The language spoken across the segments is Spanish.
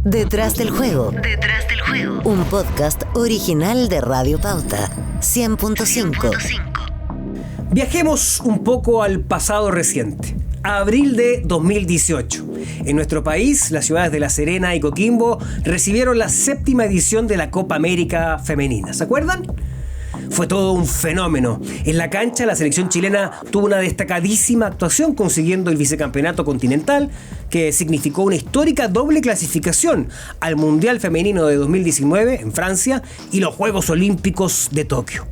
Detrás del juego. Detrás del juego. Un podcast original de Radio Pauta 100.5. Viajemos un poco al pasado reciente. Abril de 2018. En nuestro país, las ciudades de La Serena y Coquimbo recibieron la 7ª edición de la Copa América Femenina. ¿Se acuerdan? Fue todo un fenómeno. En la cancha, la selección chilena tuvo una destacadísima actuación consiguiendo el vicecampeonato continental, que significó una histórica doble clasificación al Mundial Femenino de 2019 en Francia y los Juegos Olímpicos de Tokio.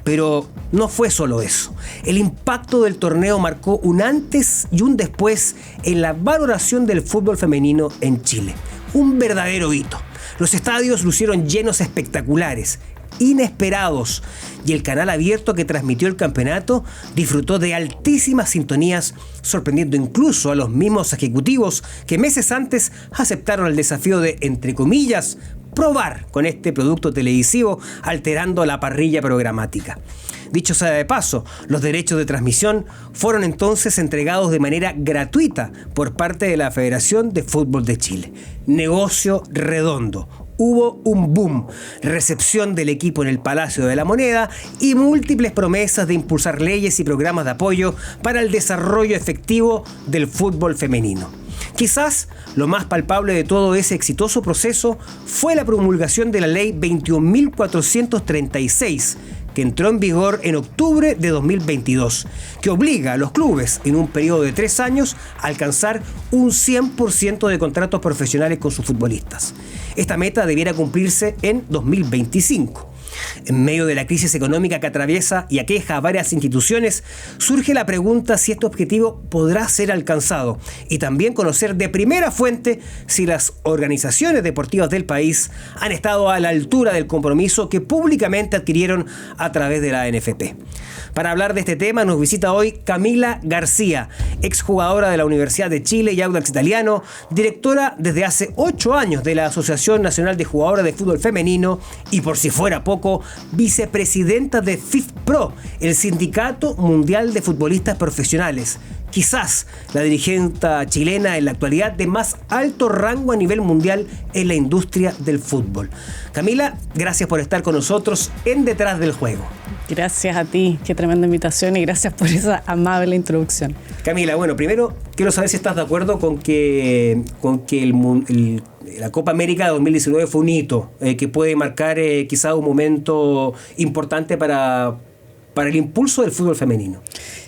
Pero no fue solo eso. El impacto del torneo marcó un antes y un después en la valoración del fútbol femenino en Chile. Un verdadero hito. Los estadios lucieron llenos espectaculares, inesperados, y el canal abierto que transmitió el campeonato disfrutó de altísimas sintonías, sorprendiendo incluso a los mismos ejecutivos que meses antes aceptaron el desafío de, entre comillas, probar con este producto televisivo, alterando la parrilla programática. Dicho sea de paso, los derechos de transmisión fueron entonces entregados de manera gratuita por parte de la Federación de Fútbol de Chile. Negocio redondo. Hubo un boom, recepción del equipo en el Palacio de la Moneda y múltiples promesas de impulsar leyes y programas de apoyo para el desarrollo efectivo del fútbol femenino. Quizás lo más palpable de todo ese exitoso proceso fue la promulgación de la Ley 21.436, que entró en vigor en octubre de 2022, que obliga a los clubes en un periodo de 3 años a alcanzar un 100% de contratos profesionales con sus futbolistas. Esta meta debiera cumplirse en 2025. En medio de la crisis económica que atraviesa y aqueja a varias instituciones, surge la pregunta si este objetivo podrá ser alcanzado y también conocer de primera fuente si las organizaciones deportivas del país han estado a la altura del compromiso que públicamente adquirieron a través de la ANFP. Para hablar de este tema nos visita hoy Camila García, exjugadora de la Universidad de Chile y Audax Italiano, directora desde hace 8 años de la Asociación Nacional de Jugadoras de Fútbol Femenino y, por si fuera poco, vicepresidenta de FIFPro, el Sindicato Mundial de Futbolistas Profesionales. Quizás la dirigente chilena en la actualidad de más alto rango a nivel mundial en la industria del fútbol. Camila, gracias por estar con nosotros en Detrás del Juego. Gracias a ti, qué tremenda invitación y gracias por esa amable introducción. Camila, bueno, primero quiero saber si estás de acuerdo con que la Copa América 2019 fue un hito que puede marcar quizá un momento importante para el impulso del fútbol femenino.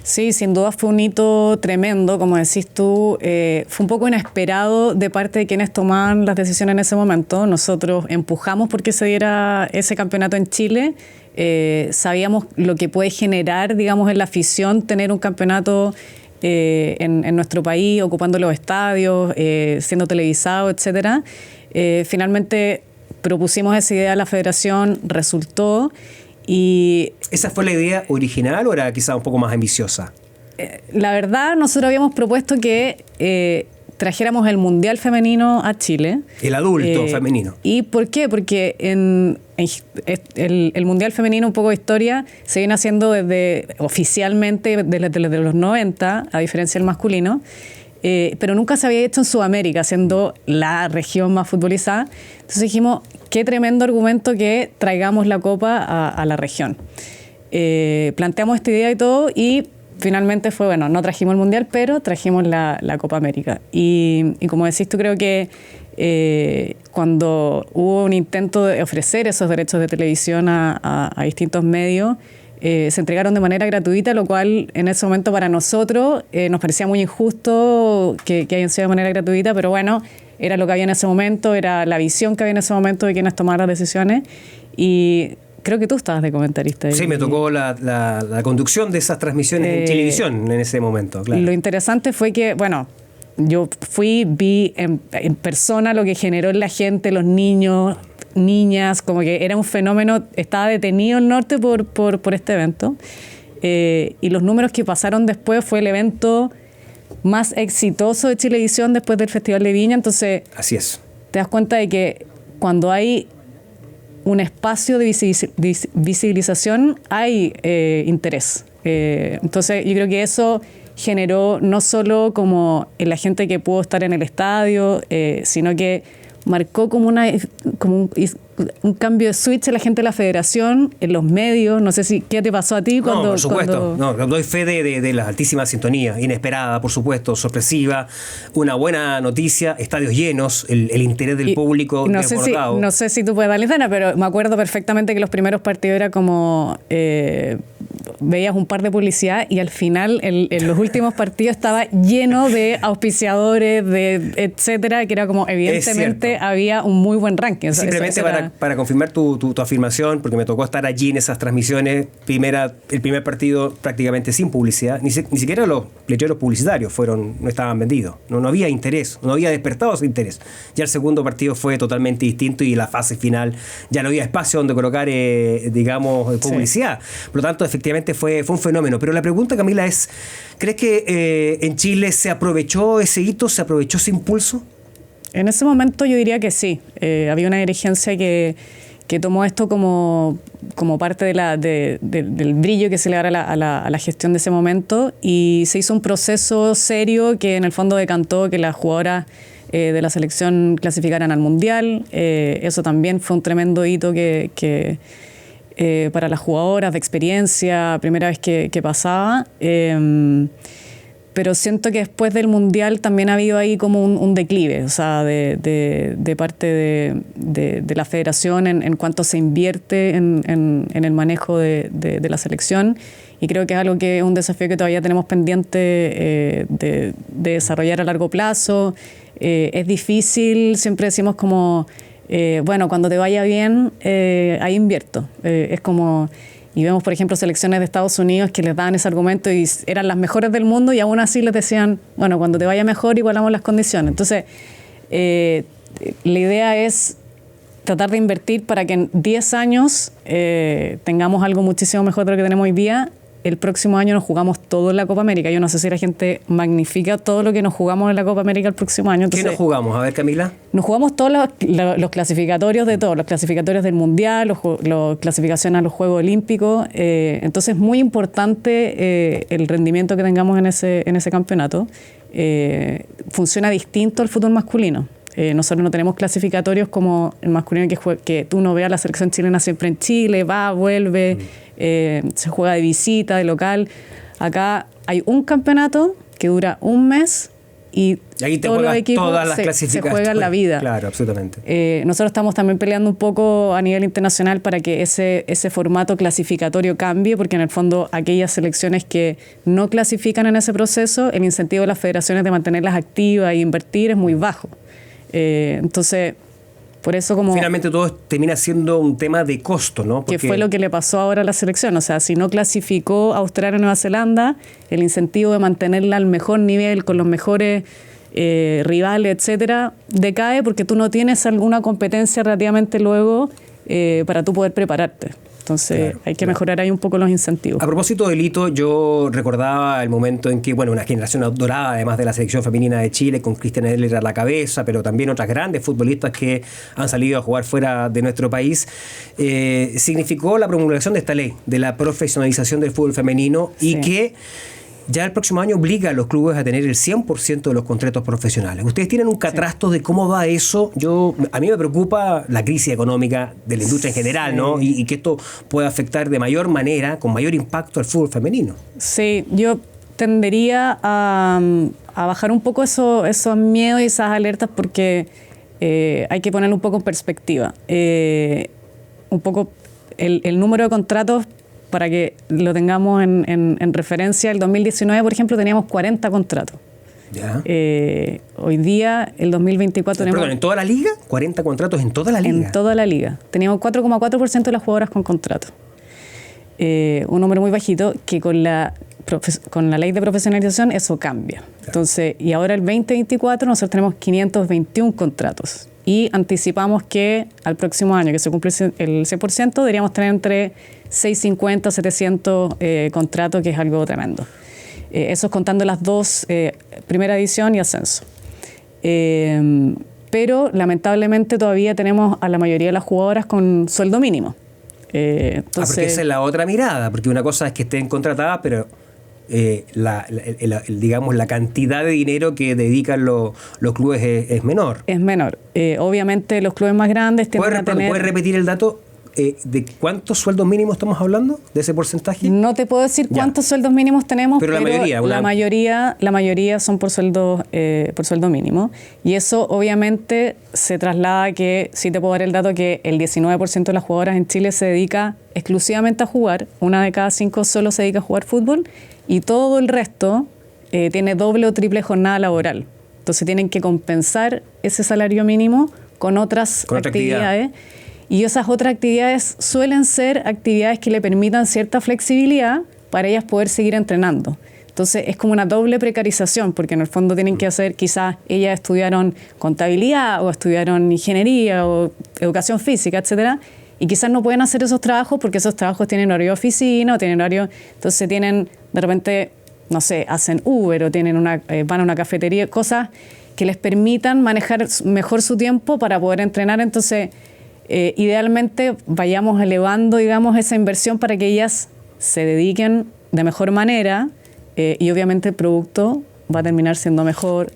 Sí, sin duda fue un hito tremendo, como decís tú, fue un poco inesperado de parte de quienes tomaban las decisiones en ese momento. Nosotros empujamos porque se diera ese campeonato en Chile, sabíamos lo que puede generar, digamos, en la afición tener un campeonato en nuestro país, ocupando los estadios, siendo televisado, etcétera. Finalmente propusimos esa idea a la federación, resultó. Y ¿esa fue la idea original o era quizá un poco más ambiciosa? La verdad, nosotros habíamos propuesto que trajéramos el Mundial Femenino a Chile. El adulto femenino. ¿Y por qué? Porque el Mundial Femenino, un poco de historia, se viene haciendo oficialmente desde los 90, a diferencia del masculino. Pero nunca se había hecho en Sudamérica, siendo la región más futbolizada. Entonces dijimos, qué tremendo argumento que traigamos la Copa a la región. Planteamos esta idea y todo, y finalmente fue, bueno, no trajimos el Mundial, pero trajimos la Copa América. Y como decís tú, creo que cuando hubo un intento de ofrecer esos derechos de televisión a distintos medios, se entregaron de manera gratuita, lo cual en ese momento para nosotros nos parecía muy injusto que hayan sido de manera gratuita, pero bueno, era lo que había en ese momento, era la visión que había en ese momento de quienes tomaban las decisiones, y creo que tú estabas de comentarista. Sí, me tocó la conducción de esas transmisiones en televisión en ese momento, claro. Lo interesante fue que, bueno, yo vi en persona lo que generó en la gente, los niños, niñas, como que era un fenómeno, estaba detenido el norte por este evento, y los números que pasaron después fue el evento más exitoso de Chilevisión después del Festival de Viña. Entonces, así es, te das cuenta de que cuando hay un espacio de visibilización hay interés. Entonces yo creo que eso generó no solo como en la gente que pudo estar en el estadio, sino que marcó como un cambio de switch en la gente de la federación, en los medios. No sé si qué te pasó a ti cuando... No, por supuesto. No, doy fe de la altísima sintonía, inesperada, por supuesto, sorpresiva, una buena noticia, estadios llenos, el interés del público desbordado. No sé si tú puedes darle cena, pero me acuerdo perfectamente que los primeros partidos era como... veías un par de publicidad y al final en los últimos partidos estaba lleno de auspiciadores, de etcétera, que era como evidentemente había un muy buen ranking. Simplemente para confirmar tu afirmación, porque me tocó estar allí en esas transmisiones, el primer partido prácticamente sin publicidad, ni siquiera los lecheros publicitarios no estaban vendidos, no había interés, no había despertado ese interés. Ya el segundo partido fue totalmente distinto y la fase final ya no había espacio donde colocar, publicidad. Por lo tanto, efectivamente fue un fenómeno. Pero la pregunta, Camila, es, ¿crees que en Chile se aprovechó ese hito, se aprovechó ese impulso? En ese momento yo diría que sí. Había una dirigencia que tomó esto como parte del brillo que se le da a la gestión de ese momento, y se hizo un proceso serio que en el fondo decantó que las jugadoras de la selección clasificaran al Mundial. Eso también fue un tremendo hito que para las jugadoras de experiencia, primera vez que pasaba. Pero siento que después del Mundial también ha habido ahí como un declive, o sea, de parte de la federación en cuanto se invierte en el manejo de la selección, y creo que es algo que es un desafío que todavía tenemos pendiente de desarrollar a largo plazo. Es difícil, siempre decimos como, bueno, cuando te vaya bien, ahí invierto. Es como... Y vemos, por ejemplo, selecciones de Estados Unidos que les daban ese argumento y eran las mejores del mundo, y aún así les decían, bueno, cuando te vaya mejor igualamos las condiciones. Entonces, la idea es tratar de invertir para que en 10 años tengamos algo muchísimo mejor de lo que tenemos hoy día. El próximo año nos jugamos todo en la Copa América. Yo no sé si la gente magnifica todo lo que nos jugamos en la Copa América el próximo año. Entonces, ¿qué nos jugamos? A ver, Camila. Nos jugamos todos los clasificatorios de todos, los clasificatorios del Mundial, los clasificaciones a los Juegos Olímpicos. Entonces es muy importante el rendimiento que tengamos en ese campeonato. Funciona distinto al fútbol masculino. Nosotros no tenemos clasificatorios como el masculino, que tú no veas la selección chilena siempre en Chile, va, vuelve, se juega de visita, de local. Acá hay un campeonato que dura un mes y todos los equipos se juegan la vida. Claro, absolutamente. Nosotros estamos también peleando un poco a nivel internacional para que ese formato clasificatorio cambie, porque en el fondo aquellas selecciones que no clasifican en ese proceso, el incentivo de las federaciones de mantenerlas activas e invertir es muy bajo. Entonces, por eso como... Finalmente todo termina siendo un tema de costo, ¿no? Que fue lo que le pasó ahora a la selección. O sea, si no clasificó Australia o Nueva Zelanda, el incentivo de mantenerla al mejor nivel, con los mejores rivales, etcétera, decae porque tú no tienes alguna competencia relativamente luego para tú poder prepararte. Entonces claro, hay que mejorar ahí un poco los incentivos. A propósito del hito, yo recordaba el momento en que, bueno, una generación dorada, además de la selección femenina de Chile, con Cristian Heller a la cabeza, pero también otras grandes futbolistas que han salido a jugar fuera de nuestro país, significó la promulgación de esta ley, de la profesionalización del fútbol femenino, sí. Y que ya el próximo año obliga a los clubes a tener el 100% de los contratos profesionales. ¿Ustedes tienen un catastro de cómo va eso? A mí me preocupa la crisis económica de la industria en general, sí. ¿No? Y que esto pueda afectar de mayor manera, con mayor impacto al fútbol femenino. Sí, yo tendería a bajar un poco esos miedos y esas alertas, porque hay que ponerlo un poco en perspectiva. Un poco el número de contratos, para que lo tengamos en referencia, el 2019, por ejemplo, teníamos 40 contratos. Ya. Hoy día, el 2024 tenemos... Perdón, ¿en toda la liga? ¿40 contratos en toda la liga? En toda la liga. Teníamos 4,4% de las jugadoras con contrato. Un número muy bajito, que con la ley de profesionalización eso cambia. Claro. Entonces, y ahora el 2024 nosotros tenemos 521 contratos. Y anticipamos que al próximo año, que se cumple el 100%, deberíamos tener entre 650, 700 contratos, que es algo tremendo. Eso es contando las dos, primera división y ascenso. Pero lamentablemente todavía tenemos a la mayoría de las jugadoras con sueldo mínimo. Entonces, porque esa es la otra mirada, porque una cosa es que estén contratadas, pero digamos, la cantidad de dinero que dedican los clubes es menor. Es menor. Obviamente los clubes más grandes tienden a tener... ¿Puedes repetir el dato? ¿De cuántos sueldos mínimos estamos hablando? ¿De ese porcentaje? No te puedo decir cuántos sueldos mínimos tenemos, pero la mayoría son por sueldo mínimo. Y eso obviamente se traslada a que, sí te puedo dar el dato, que el 19% de las jugadoras en Chile se dedica exclusivamente a jugar. 1 de cada 5 solo se dedica a jugar fútbol y todo el resto tiene doble o triple jornada laboral. Entonces tienen que compensar ese salario mínimo con otras actividades. Y esas otras actividades suelen ser actividades que le permitan cierta flexibilidad para ellas poder seguir entrenando. Entonces es como una doble precarización, porque en el fondo tienen que hacer, quizás ellas estudiaron contabilidad o estudiaron ingeniería o educación física, etcétera, y quizás no pueden hacer esos trabajos porque esos trabajos tienen horario de oficina o tienen horario, entonces tienen de repente, no sé, hacen Uber o van a una cafetería, cosas que les permitan manejar mejor su tiempo para poder entrenar. Entonces idealmente vayamos elevando, digamos, esa inversión para que ellas se dediquen de mejor manera y obviamente el producto va a terminar siendo mejor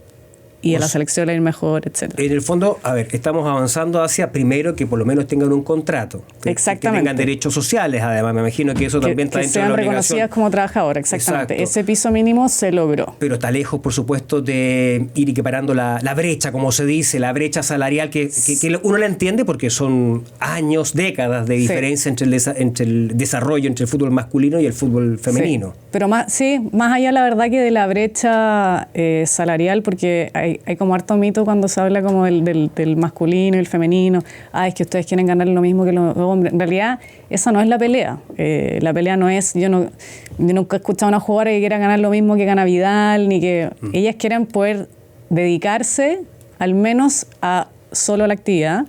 y a la selección le va a ir mejor, etcétera. En el fondo, a ver, estamos avanzando hacia primero que por lo menos tengan un contrato. Exactamente. Que tengan derechos sociales, además. Me imagino que eso también está dentro de la obligación. Que sean reconocidas como trabajadoras, exactamente. Exacto. Ese piso mínimo se logró. Pero está lejos, por supuesto, de ir equiparando la brecha, como se dice, la brecha salarial, que uno la entiende porque son años, décadas de diferencia entre el desarrollo entre el fútbol masculino y el fútbol femenino. Sí. Pero más allá, la verdad, que de la brecha salarial, porque hay como harto mito cuando se habla como del masculino y el femenino. Es que ustedes quieren ganar lo mismo que los hombres. En realidad, esa no es la pelea. La pelea no es... Yo nunca he escuchado a una jugadora que quiera ganar lo mismo que gana Vidal, ni que... Ellas quieren poder dedicarse al menos a solo la actividad.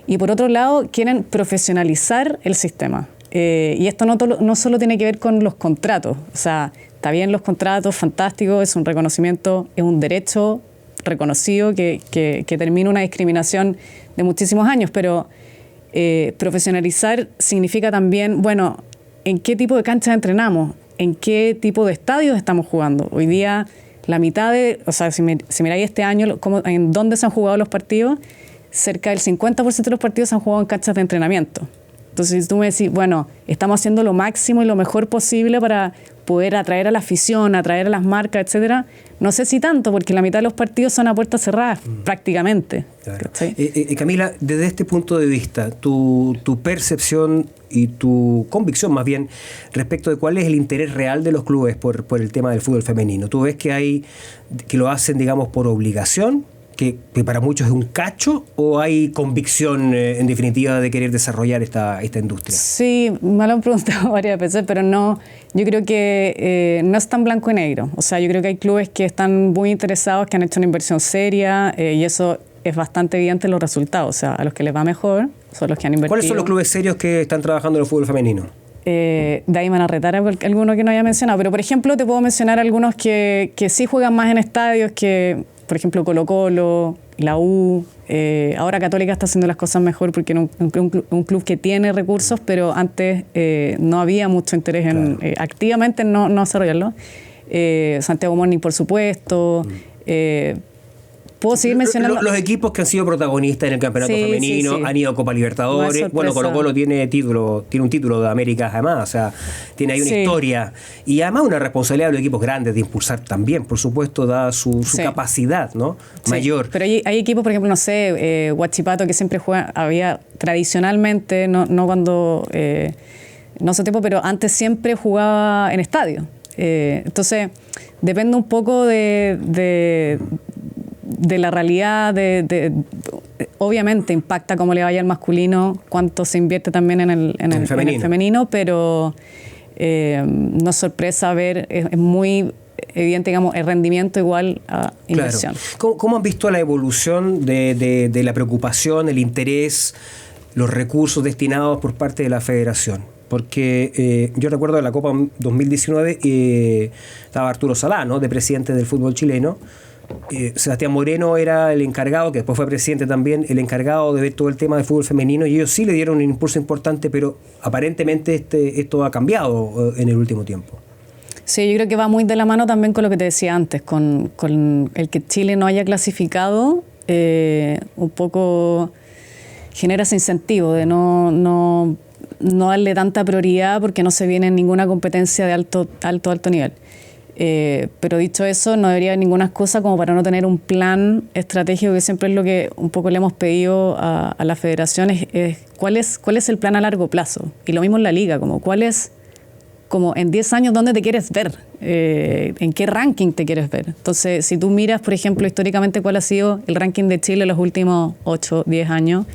Y por otro lado, quieren profesionalizar el sistema. Y esto no solo tiene que ver con los contratos. O sea, está bien los contratos, fantástico, es un reconocimiento, es un derecho reconocido que termina una discriminación de muchísimos años, pero profesionalizar significa también, bueno, en qué tipo de canchas entrenamos, en qué tipo de estadios estamos jugando. Hoy día la mitad o sea, si miráis este año en dónde se han jugado los partidos, cerca del 50% de los partidos se han jugado en canchas de entrenamiento. Entonces, si tú me decís, bueno, estamos haciendo lo máximo y lo mejor posible para poder atraer a la afición, atraer a las marcas, etcétera, no sé si tanto, porque la mitad de los partidos son a puertas cerradas, prácticamente. Claro. Camila, desde este punto de vista, tu percepción y tu convicción, más bien, respecto de cuál es el interés real de los clubes por el tema del fútbol femenino. ¿Tú ves que lo hacen, digamos, por obligación? Que para muchos es un cacho, ¿o hay convicción en definitiva de querer desarrollar esta industria? Sí, me lo han preguntado varias veces, pero no, yo creo que no es tan blanco y negro. O sea, yo creo que hay clubes que están muy interesados, que han hecho una inversión seria y eso es bastante evidente en los resultados. O sea, a los que les va mejor son los que han invertido. ¿Cuáles son los clubes serios que están trabajando en el fútbol femenino? De ahí van a retar a alguno que no haya mencionado, pero por ejemplo te puedo mencionar algunos que sí juegan más en estadios, que por ejemplo Colo-Colo, la U, ahora Católica está haciendo las cosas mejor porque era un club que tiene recursos, pero antes no había mucho interés en activamente no desarrollarlo. Santiago Morning, por supuesto. Puedo seguir mencionando. Los equipos que han sido protagonistas en el campeonato femenino han ido a Copa Libertadores. Bueno, Colo-Colo tiene un título de América además, o sea, tiene ahí una historia. Y además una responsabilidad de los equipos grandes de impulsar también, por supuesto, dada su capacidad, ¿no? Mayor. Pero hay equipos, por ejemplo, no sé, Huachipato, que siempre había tradicionalmente, no cuando, no hace tiempo, pero antes siempre jugaba en estadio. Entonces, depende un poco de la realidad, obviamente impacta cómo le vaya al masculino, cuánto se invierte también en el femenino, pero no es sorpresa ver, es muy evidente, digamos, el rendimiento igual a inversión. Claro. ¿Cómo han visto la evolución de la preocupación, el interés, los recursos destinados por parte de la federación? Porque yo recuerdo en la Copa 2019 estaba Arturo Salá, ¿no?, de presidente del fútbol chileno. Sebastián Moreno era el encargado, que después fue presidente también, el encargado de ver todo el tema del fútbol femenino, y ellos sí le dieron un impulso importante, pero aparentemente esto ha cambiado en el último tiempo. Sí, yo creo que va muy de la mano también con lo que te decía antes, con el que Chile no haya clasificado, un poco genera ese incentivo de no darle tanta prioridad porque no se viene en ninguna competencia de alto nivel. Pero dicho eso, no debería haber ninguna excusa como para no tener un plan estratégico, que siempre es lo que un poco le hemos pedido a la federación, es ¿cuál es el plan a largo plazo? Y lo mismo en la liga, ¿cuál es, como en 10 años, dónde te quieres ver? ¿En qué ranking te quieres ver? Entonces, si tú miras, por ejemplo, históricamente cuál ha sido el ranking de Chile en los últimos 8, 10 años,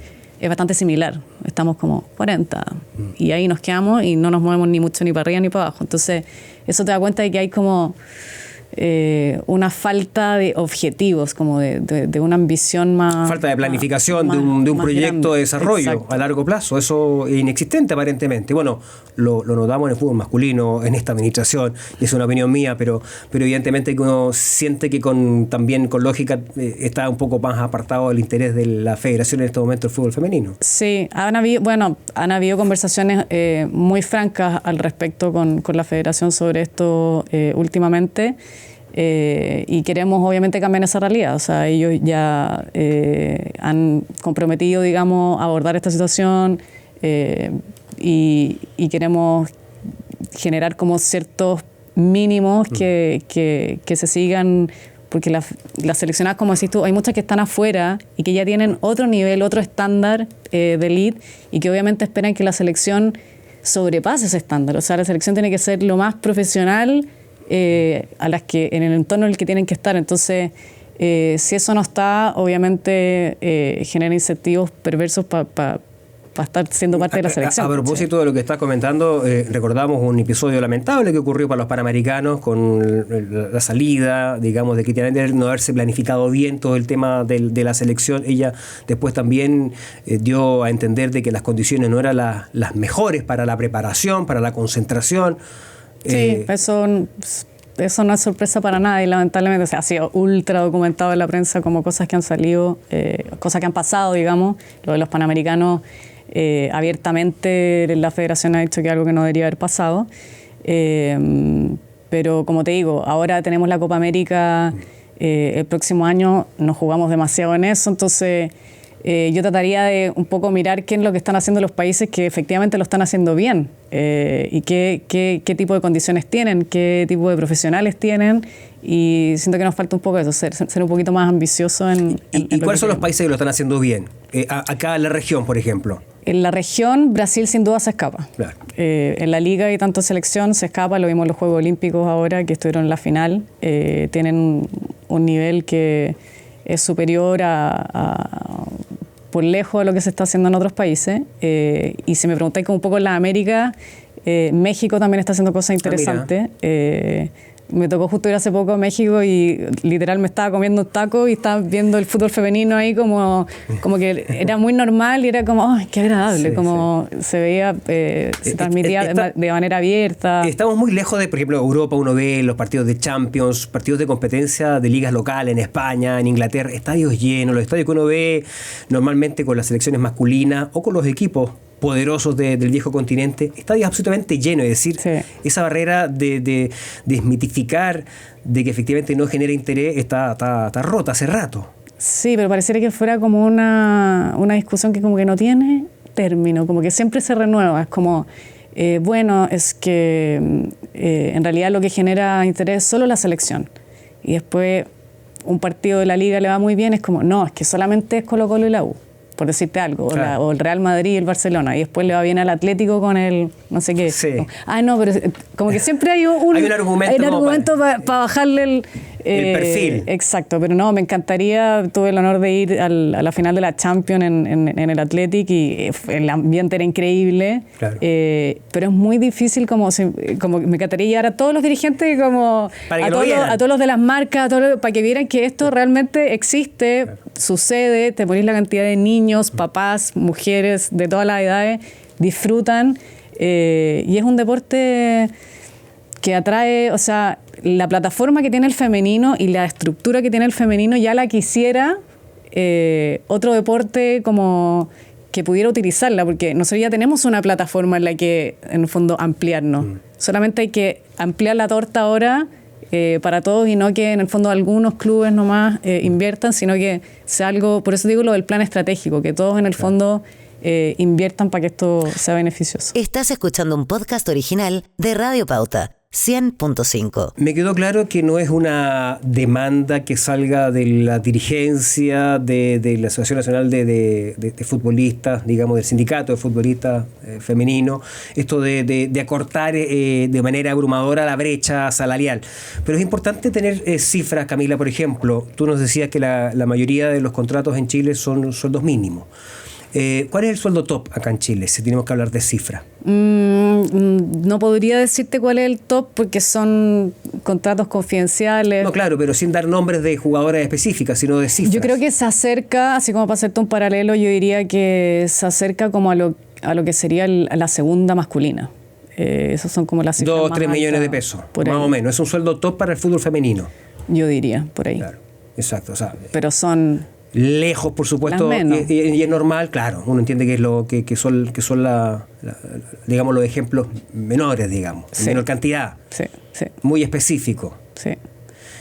es bastante similar. Estamos como 40 y ahí nos quedamos y no nos movemos ni mucho ni para arriba ni para abajo. Entonces, eso te da cuenta de que hay como una falta de objetivos, como de una ambición más... Falta de planificación de un proyecto grande de desarrollo. Exacto. A largo plazo. Eso es inexistente aparentemente. Bueno, lo notamos en el fútbol masculino, en esta administración, y es una opinión mía, pero evidentemente que uno siente que también con lógica está un poco más apartado del interés de la federación en este momento del fútbol femenino. Sí, han habido conversaciones muy francas al respecto con la federación sobre esto últimamente. Y queremos obviamente cambiar esa realidad. O sea, ellos ya han comprometido, digamos, abordar esta situación y queremos generar como ciertos mínimos que se sigan, porque las seleccionadas, como decís tú, hay muchas que están afuera y que ya tienen otro nivel, otro estándar de elite, y que obviamente esperan que la selección sobrepase ese estándar. O sea, la selección tiene que ser lo más profesional a las que en el entorno en el que tienen que estar. Entonces, si eso no está, obviamente genera incentivos perversos para estar siendo parte de la selección. A propósito de lo que estás comentando, recordamos un episodio lamentable que ocurrió para los Panamericanos con la salida, digamos, de Cristian Ender, no haberse planificado bien todo el tema de la selección. Ella después también dio a entender de que las condiciones no eran las mejores para la preparación, para la concentración. Sí, eso no es sorpresa para nada y lamentablemente, o sea, ha sido ultra documentado en la prensa como cosas que han salido, cosas que han pasado, digamos. Lo de los Panamericanos, abiertamente la federación ha dicho que es algo que no debería haber pasado. Pero como te digo, ahora tenemos la Copa América el próximo año, nos jugamos demasiado en eso, entonces... yo trataría de un poco mirar qué es lo que están haciendo los países que efectivamente lo están haciendo bien y qué tipo de condiciones tienen, qué tipo de profesionales tienen, y siento que nos falta un poco eso, ser un poquito más ambicioso ¿Y cuáles son los países que lo están haciendo bien? Acá en la región, por ejemplo. En la región, Brasil sin duda se escapa. Claro. En la liga y tanto selección se escapa, lo vimos en los Juegos Olímpicos ahora, que estuvieron en la final. Tienen un nivel que es superior por lejos a lo que se está haciendo en otros países. Y si me preguntáis como un poco en la América, México también está haciendo cosas interesantes. Me tocó justo ir hace poco a México y literal me estaba comiendo un taco y estaba viendo el fútbol femenino ahí como que era muy normal y era como, ¡ay, qué agradable! Sí, como sí. Se veía, se transmitía de manera abierta. Estamos muy lejos de, por ejemplo, Europa. Uno ve los partidos de Champions, partidos de competencia de ligas locales en España, en Inglaterra, estadios llenos, los estadios que uno ve normalmente con las selecciones masculinas o con los equipos poderosos del viejo continente, estadios absolutamente llenos. Es decir, sí. Esa barrera de desmitificar, de que efectivamente no genera interés, está rota hace rato. Sí, pero pareciera que fuera como una discusión que como que no tiene término, como que siempre se renueva. Es como, bueno, es que en realidad lo que genera interés es solo la selección. Y después un partido de la Liga le va muy bien, es como, no, es que solamente es Colo-Colo y la U, por decirte algo, claro. o el Real Madrid y el Barcelona, y después le va bien al Atlético con el no sé qué. Sí. No, pero como que siempre hay un argumento para bajarle el perfil. Exacto, pero no, me encantaría, tuve el honor de ir a la final de la Champions en el Athletic y el ambiente era increíble, claro. Pero es muy difícil, como me encantaría llevar a todos los dirigentes, como a todos los de las marcas, para que vieran que esto realmente existe, claro. Sucede, te morís la cantidad de niños, papás, mujeres de todas las edades, disfrutan, y es un deporte que atrae, o sea, la plataforma que tiene el femenino y la estructura que tiene el femenino ya la quisiera otro deporte como que pudiera utilizarla, porque nosotros ya tenemos una plataforma en la que, en el fondo, ampliarnos. Solamente hay que ampliar la torta ahora para todos y no que, en el fondo, algunos clubes nomás inviertan, sino que sea algo, por eso digo lo del plan estratégico, que todos, en el fondo, inviertan para que esto sea beneficioso. Estás escuchando un podcast original de Radio Pauta, 100.5. Me quedó claro que no es una demanda que salga de la dirigencia de la Asociación Nacional de Futbolistas, digamos, del sindicato de futbolistas femenino, esto de acortar de manera abrumadora la brecha salarial. Pero es importante tener cifras, Camila. Por ejemplo, tú nos decías que la mayoría de los contratos en Chile son sueldos mínimos. ¿Cuál es el sueldo top acá en Chile, si tenemos que hablar de cifras? No podría decirte cuál es el top porque son contratos confidenciales. No, claro, pero sin dar nombres de jugadoras específicas, sino de cifras. Yo creo que se acerca, así como para hacerte un paralelo, yo diría que se acerca como a lo que sería la segunda masculina. Esos son como las cifras 2 o más 3 millones altas, de pesos, por más ahí. o menos. Es un sueldo top para el fútbol femenino. Yo diría, por ahí. Claro, exacto. O sea, pero son... lejos, por supuesto, y es normal, claro, uno entiende que es lo que son digamos, los ejemplos menores, digamos, en menor cantidad, sí. Muy específico. Sí,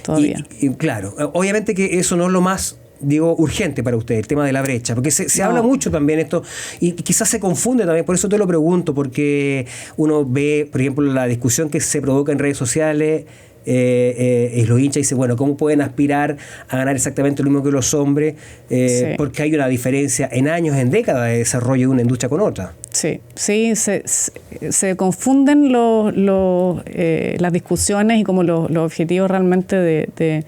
todavía. Y claro, obviamente que eso no es lo más, digo, urgente para usted, el tema de la brecha, porque se habla mucho también esto, y quizás se confunde también, por eso te lo pregunto, porque uno ve, por ejemplo, la discusión que se provoca en redes sociales. Y los hinchas dicen, bueno, ¿cómo pueden aspirar a ganar exactamente lo mismo que los hombres? Porque hay una diferencia en años, en décadas de desarrollo de una industria con otra. Sí, se confunden las discusiones y como los objetivos realmente de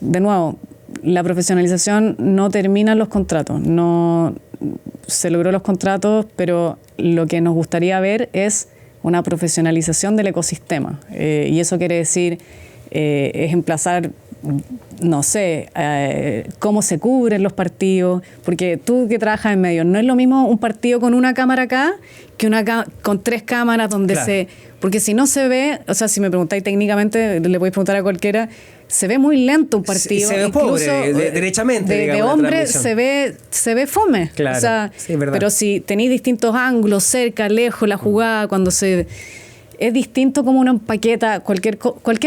nuevo, la profesionalización no termina en los contratos, no se logró los contratos, pero lo que nos gustaría ver es una profesionalización del ecosistema. Y eso quiere decir es emplazar, no sé, cómo se cubren los partidos, porque tú que trabajas en medios, no es lo mismo un partido con una cámara acá que con 3 cámaras donde claro. Porque si no se ve, o sea, si me preguntáis técnicamente, le podéis preguntar a cualquiera, se ve muy lento un partido. Se ve pobre, derechamente. De hombre se ve fome. Claro, o sea, sí, es verdad. pero si tenéis distintos ángulos, cerca, lejos, la jugada, cuando es distinto como uno empaqueta cualquier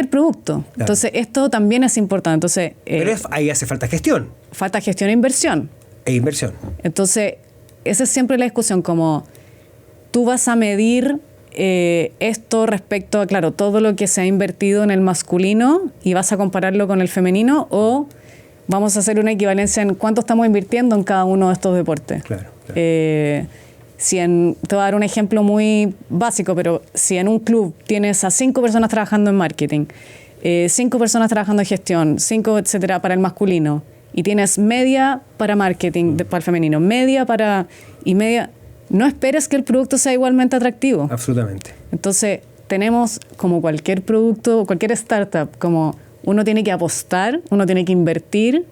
producto. Claro. Entonces, esto también es importante. Entonces, pero ahí hace falta gestión. Falta gestión e inversión. Entonces, esa es siempre la discusión, como tú vas a medir esto respecto a, claro, todo lo que se ha invertido en el masculino y vas a compararlo con el femenino, o vamos a hacer una equivalencia en cuánto estamos invirtiendo en cada uno de estos deportes. Claro. Te voy a dar un ejemplo muy básico, pero si en un club tienes a 5 personas trabajando en marketing, 5 personas trabajando en gestión, 5, etcétera, para el masculino, y tienes media para marketing para el femenino, media, no esperes que el producto sea igualmente atractivo. Absolutamente. Entonces, tenemos, como cualquier producto, cualquier startup, como uno tiene que apostar, uno tiene que invertir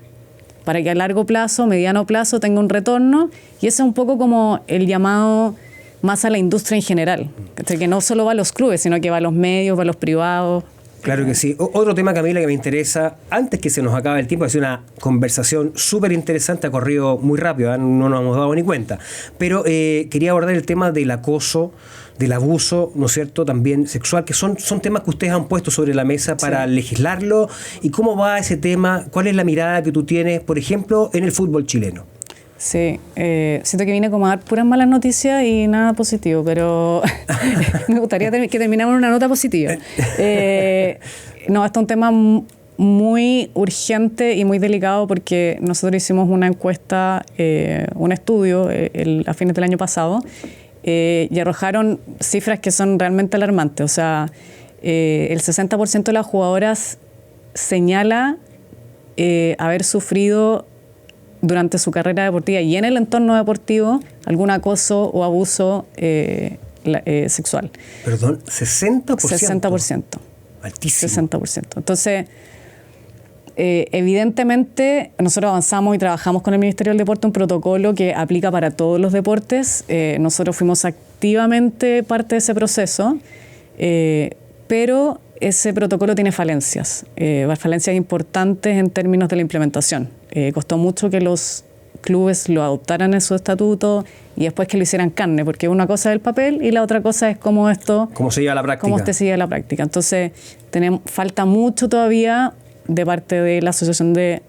para que a largo plazo, mediano plazo, tenga un retorno, y ese es un poco como el llamado más a la industria en general, que no solo va a los clubes, sino que va a los medios, va a los privados. Claro que sí. Otro tema, Camila, que me interesa, antes que se nos acabe el tiempo, ha sido una conversación súper interesante, ha corrido muy rápido, no nos hemos dado ni cuenta, pero quería abordar el tema del acoso, del abuso, ¿no es cierto?, también sexual, que son temas que ustedes han puesto sobre la mesa para legislarlo. ¿Y cómo va ese tema? ¿Cuál es la mirada que tú tienes, por ejemplo, en el fútbol chileno? Sí, siento que vine como a dar puras malas noticias y nada positivo, pero me gustaría que termináramos en una nota positiva. No, esto es un tema muy urgente y muy delicado, porque nosotros hicimos una encuesta, un estudio a fines del año pasado, y arrojaron cifras que son realmente alarmantes. O sea, el 60% de las jugadoras señala haber sufrido durante su carrera deportiva y en el entorno deportivo algún acoso o abuso sexual. Perdón, 60%. 60%. Altísimo. 60%. Entonces, evidentemente, nosotros avanzamos y trabajamos con el Ministerio del Deporte un protocolo que aplica para todos los deportes. Nosotros fuimos activamente parte de ese proceso, pero ese protocolo tiene falencias importantes en términos de la implementación. Costó mucho que los clubes lo adoptaran en su estatuto y después que lo hicieran carne, porque una cosa es el papel y la otra cosa es cómo se lleva a la práctica. Cómo se lleva a la práctica. Entonces, falta mucho todavía de parte de la Asociación de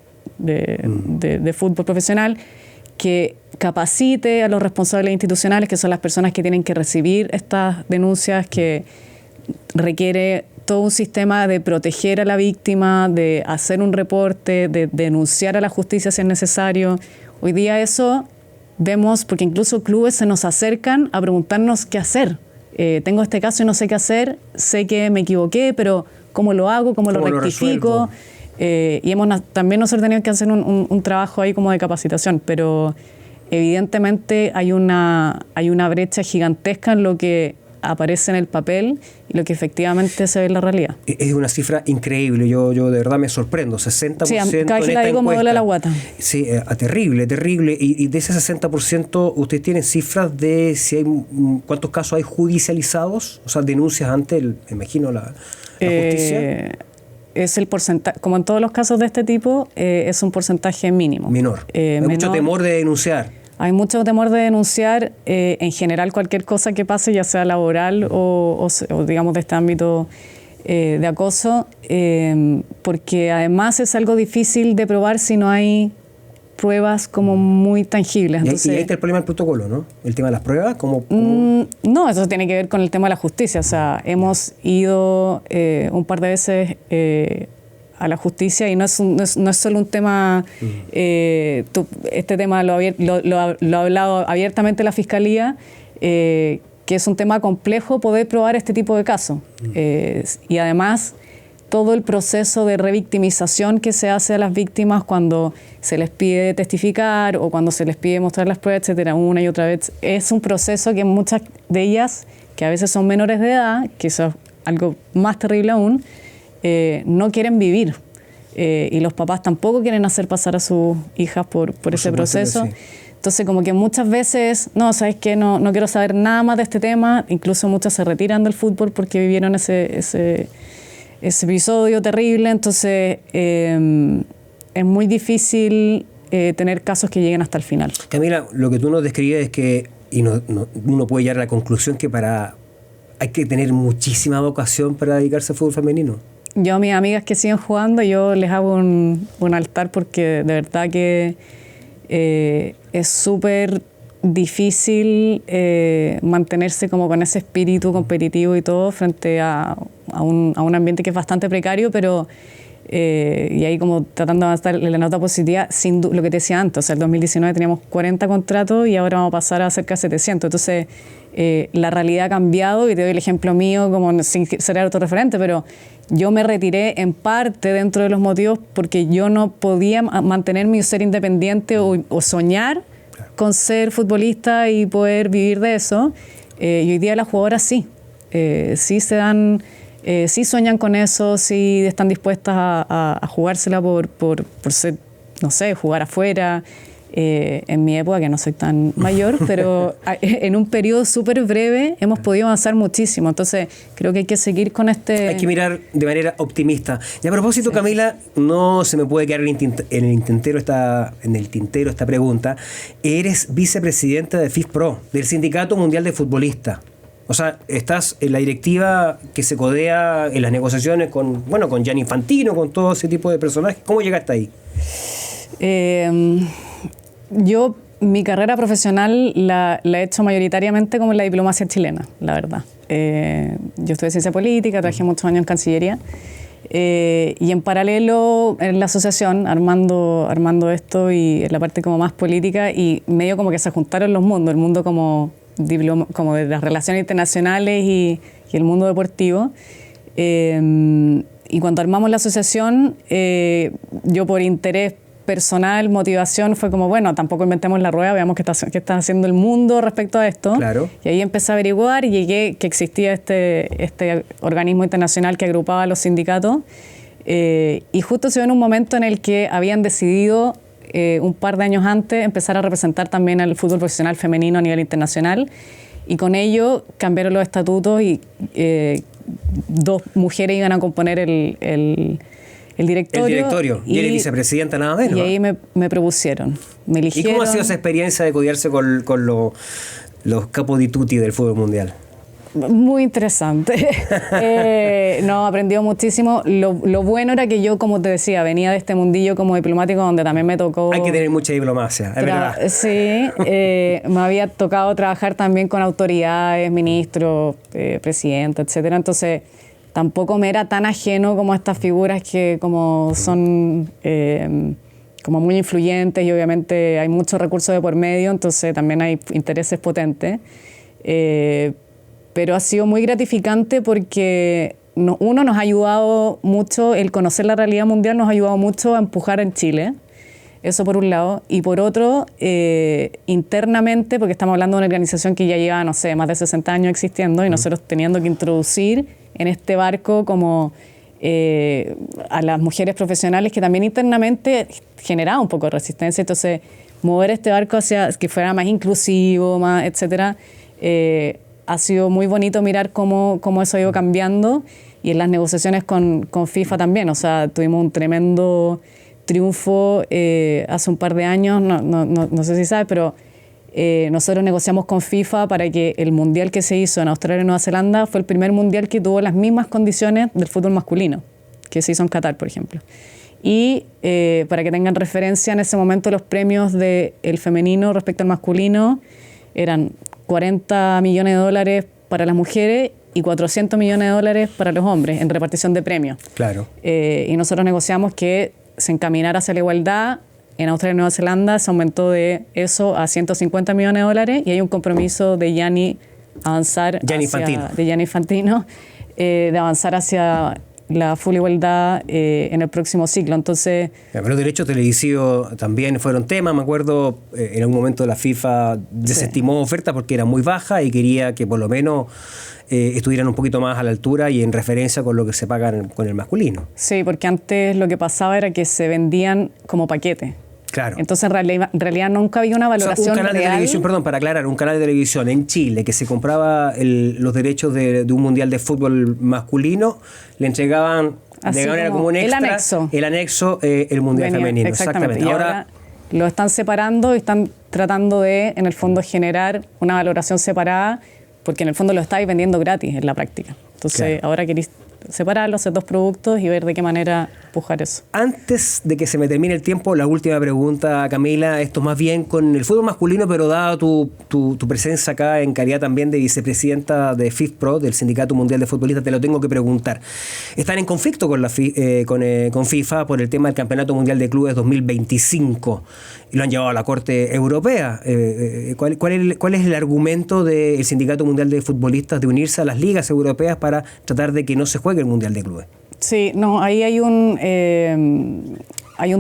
Fútbol Profesional que capacite a los responsables institucionales, que son las personas que tienen que recibir estas denuncias, que requiere todo un sistema de proteger a la víctima, de hacer un reporte, de denunciar a la justicia si es necesario. Hoy día eso vemos, porque incluso clubes se nos acercan a preguntarnos qué hacer. Tengo este caso y no sé qué hacer, sé que me equivoqué, pero ¿cómo lo hago? ¿Cómo lo rectifico? Y también nosotros tenemos que hacer un trabajo ahí como de capacitación, pero evidentemente hay una brecha gigantesca en lo que aparece en el papel y lo que efectivamente se ve en la realidad. Es una cifra increíble, yo de verdad me sorprendo, 60% sí, cada vez que la digo me duele la guata. Sí, terrible, terrible. Y de ese 60%, ¿ustedes tienen cifras de cuántos casos hay judicializados? O sea, denuncias ante, me imagino, la justicia. Es el porcentaje, como en todos los casos de este tipo, es un porcentaje mínimo. Menor. Hay mucho temor de denunciar. Hay mucho temor de denunciar en general cualquier cosa que pase, ya sea laboral o digamos de este ámbito de acoso, porque además es algo difícil de probar si no hay pruebas como muy tangibles. Entonces, y ahí está el problema del protocolo, ¿no? El tema de las pruebas, No, eso tiene que ver con el tema de la justicia. O sea, hemos ido un par de veces a la justicia y no es solo un tema, este tema lo ha hablado abiertamente la Fiscalía, que es un tema complejo poder probar este tipo de casos. Y además todo el proceso de revictimización que se hace a las víctimas cuando se les pide testificar o cuando se les pide mostrar las pruebas, etcétera, una y otra vez, es un proceso que muchas de ellas, que a veces son menores de edad, que eso es algo más terrible aún, no quieren vivir. Y los papás tampoco quieren hacer pasar a sus hijas por ese proceso. Sí. Entonces, como que muchas veces, no, ¿sabes qué? No quiero saber nada más de este tema. Incluso muchas se retiran del fútbol porque vivieron ese episodio terrible. Entonces, es muy difícil tener casos que lleguen hasta el final. Camila, lo que tú nos describes es que, uno puede llegar a la conclusión que hay que tener muchísima vocación para dedicarse al fútbol femenino. Yo a mis amigas que siguen jugando, yo les hago un altar porque de verdad que es súper difícil mantenerse como con ese espíritu competitivo y todo frente a un ambiente que es bastante precario, pero y ahí como tratando de avanzar en la nota positiva, lo que te decía antes, o sea, el 2019 teníamos 40 contratos y ahora vamos a pasar a cerca de 700, entonces la realidad ha cambiado y te doy el ejemplo mío como sin ser autorreferente, pero yo me retiré en parte dentro de los motivos porque yo no podía mantenerme y ser independiente o soñar con ser futbolista y poder vivir de eso. Y hoy día las jugadoras sí sueñan con eso, sí están dispuestas a jugársela por ser, no sé, jugar afuera. En mi época, que no soy tan mayor, pero en un periodo súper breve hemos podido avanzar muchísimo. Entonces, creo que hay que seguir con Hay que mirar de manera optimista. Y a propósito, sí. Camila, no se me puede quedar en el tintero esta pregunta. Eres vicepresidenta de FIFPro, del Sindicato Mundial de Futbolistas. O sea, estás en la directiva que se codea en las negociaciones con Gianni Infantino, con todo ese tipo de personajes. ¿Cómo llegaste ahí? Yo mi carrera profesional la he hecho mayoritariamente como en la diplomacia chilena, la verdad. Yo estudié ciencia política, trabajé muchos años en Cancillería y en paralelo en la asociación armando esto y en la parte como más política y medio como que se juntaron los mundos, el mundo como de las relaciones internacionales y el mundo deportivo. Y cuando armamos la asociación, yo por interés personal, motivación, fue como, bueno, tampoco inventemos la rueda, veamos qué está haciendo el mundo respecto a esto. Claro. Y ahí empecé a averiguar y llegué que existía este organismo internacional que agrupaba a los sindicatos. Y justo se dio en un momento en el que habían decidido, un par de años antes, empezar a representar también al fútbol profesional femenino a nivel internacional. Y con ello cambiaron los estatutos y 2 mujeres iban a componer el El directorio. Y eres vicepresidenta nada menos. Y ahí me propusieron, me eligieron. ¿Y cómo ha sido esa experiencia de codearse con los capos di tutti del fútbol mundial? Muy interesante. No, aprendió muchísimo. Lo bueno era que yo, como te decía, venía de este mundillo como diplomático donde también me tocó... Hay que tener mucha diplomacia, es verdad. Sí, me había tocado trabajar también con autoridades, ministros, presidente, etcétera. Entonces, tampoco me era tan ajeno como a estas figuras que como son... como muy influyentes y obviamente hay muchos recursos de por medio, entonces también hay intereses potentes. Pero ha sido muy gratificante porque uno nos ha ayudado mucho, el conocer la realidad mundial nos ha ayudado mucho a empujar en Chile, eso por un lado, y por otro, internamente, porque estamos hablando de una organización que ya lleva, no sé, más de 60 años existiendo y nosotros teniendo que introducir en este barco como a las mujeres profesionales que también internamente generaba un poco de resistencia, entonces mover este barco hacia que fuera más inclusivo, más, etcétera, ha sido muy bonito mirar cómo eso ha ido cambiando y en las negociaciones con FIFA también. O sea, tuvimos un tremendo triunfo hace un par de años, no sé si sabes, pero nosotros negociamos con FIFA para que el mundial que se hizo en Australia y Nueva Zelanda fue el primer mundial que tuvo las mismas condiciones del fútbol masculino, que se hizo en Qatar, por ejemplo. Y para que tengan referencia, en ese momento los premios del femenino respecto al masculino eran 40 millones de dólares para las mujeres y 400 millones de dólares para los hombres en repartición de premios. Claro. Y nosotros negociamos que se encaminara hacia la igualdad. En Australia y Nueva Zelanda se aumentó de eso a 150 millones de dólares y hay un compromiso de Gianni Infantino de avanzar hacia la full igualdad en el próximo ciclo. Entonces, los derechos televisivos también fueron tema. Me acuerdo, en algún momento la FIFA desestimó oferta porque era muy baja y quería que por lo menos estuvieran un poquito más a la altura y en referencia con lo que se pagan con el masculino. Sí, porque antes lo que pasaba era que se vendían como paquete. Claro. Entonces, en realidad nunca había una valoración un canal real. De televisión, perdón, para aclarar, un canal de televisión en Chile que se compraba los derechos de un mundial de fútbol masculino, le entregaban de manera como un extra el anexo el mundial femenino. Exactamente. Y ahora lo están separando y están tratando de, en el fondo, generar una valoración separada, porque en el fondo lo estáis vendiendo gratis en la práctica. Entonces, ahora queréis separarlos, hacer dos productos y ver de qué manera empujar eso. Antes de que se me termine el tiempo, la última pregunta, Camila, esto más bien con el fútbol masculino, pero dado tu presencia acá en calidad también de vicepresidenta de FIFPro, del Sindicato Mundial de Futbolistas, te lo tengo que preguntar. Están en conflicto con FIFA por el tema del Campeonato Mundial de Clubes 2025 y lo han llevado a la Corte Europea. ¿Cuál es el argumento del Sindicato Mundial de Futbolistas de unirse a las ligas europeas para tratar de que no se juegue el Mundial de Clubes? Sí, no, ahí hay un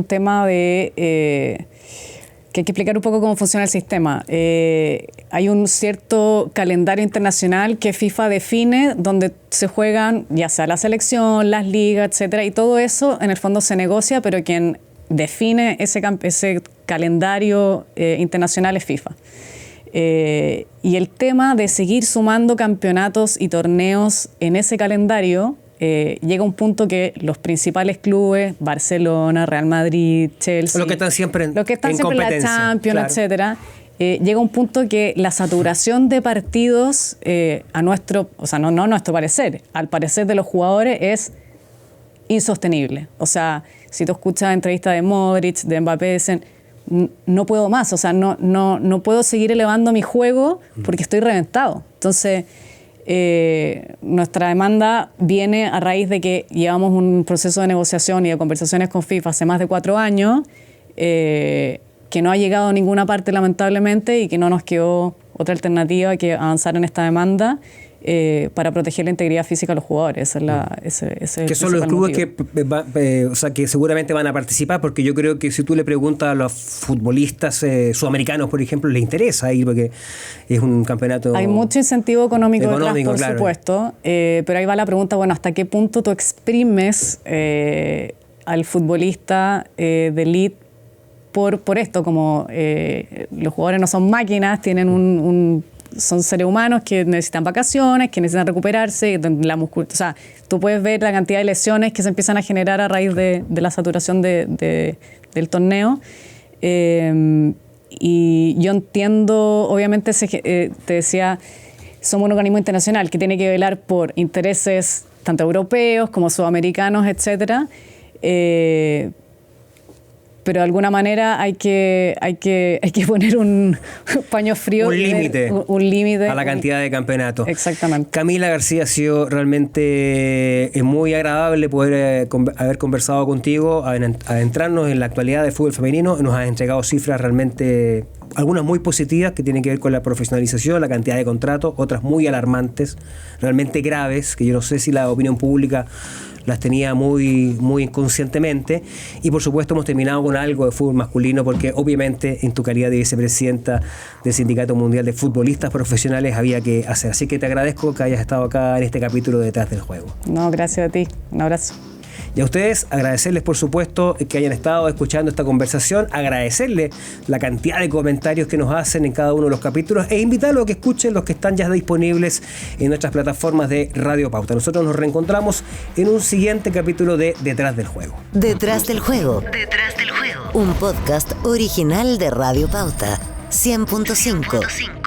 tema de que hay que explicar un poco cómo funciona el sistema. Hay un cierto calendario internacional que FIFA define donde se juegan ya sea la selección, las ligas, etcétera, y todo eso en el fondo se negocia, pero quien define ese calendario internacional es FIFA. Y el tema de seguir sumando campeonatos y torneos en ese calendario llega a un punto que los principales clubes, Barcelona, Real Madrid, Chelsea, los que están siempre en la Champions, claro, etcétera, llega a un punto que la saturación de partidos a nuestro parecer, al parecer de los jugadores, es insostenible. O sea, si tú escuchas entrevistas de Modric, de Mbappé, dicen: no puedo más, o sea, no puedo seguir elevando mi juego porque estoy reventado. Entonces, nuestra demanda viene a raíz de que llevamos un proceso de negociación y de conversaciones con FIFA hace más de 4 años, que no ha llegado a ninguna parte, lamentablemente, y que no nos quedó otra alternativa que avanzar en esta demanda para proteger la integridad física de los jugadores. Que son los clubes que seguramente van a participar, porque yo creo que si tú le preguntas a los futbolistas sudamericanos, por ejemplo, les interesa ir porque es un campeonato. Hay mucho incentivo económico detrás, por supuesto, pero ahí va la pregunta, bueno, ¿hasta qué punto tú exprimes al futbolista de elite por esto? Como los jugadores no son máquinas, tienen son seres humanos que necesitan vacaciones, que necesitan recuperarse, o sea, tú puedes ver la cantidad de lesiones que se empiezan a generar a raíz de la saturación del torneo. Y yo entiendo, obviamente, te decía, somos un organismo internacional que tiene que velar por intereses tanto europeos como sudamericanos, etcétera. Pero de alguna manera hay que poner un paño frío. Un límite a la cantidad de campeonatos. Exactamente. Camila García, ha sido realmente muy agradable poder haber conversado contigo, adentrarnos en la actualidad del fútbol femenino. Nos has entregado cifras realmente, algunas muy positivas que tienen que ver con la profesionalización, la cantidad de contratos, otras muy alarmantes, realmente graves, que yo no sé si la opinión pública las tenía muy, muy inconscientemente. Y por supuesto hemos terminado con algo de fútbol masculino, porque obviamente en tu calidad de vicepresidenta del Sindicato Mundial de Futbolistas Profesionales había que hacer. Así que te agradezco que hayas estado acá en este capítulo de Detrás del Juego. No, gracias a ti. Un abrazo. Y a ustedes, agradecerles por supuesto que hayan estado escuchando esta conversación, agradecerles la cantidad de comentarios que nos hacen en cada uno de los capítulos e invitarlos a que escuchen los que están ya disponibles en nuestras plataformas de Radio Pauta. Nosotros nos reencontramos en un siguiente capítulo de Detrás del Juego. Detrás del Juego. Detrás del Juego. Un podcast original de Radio Pauta 100.5.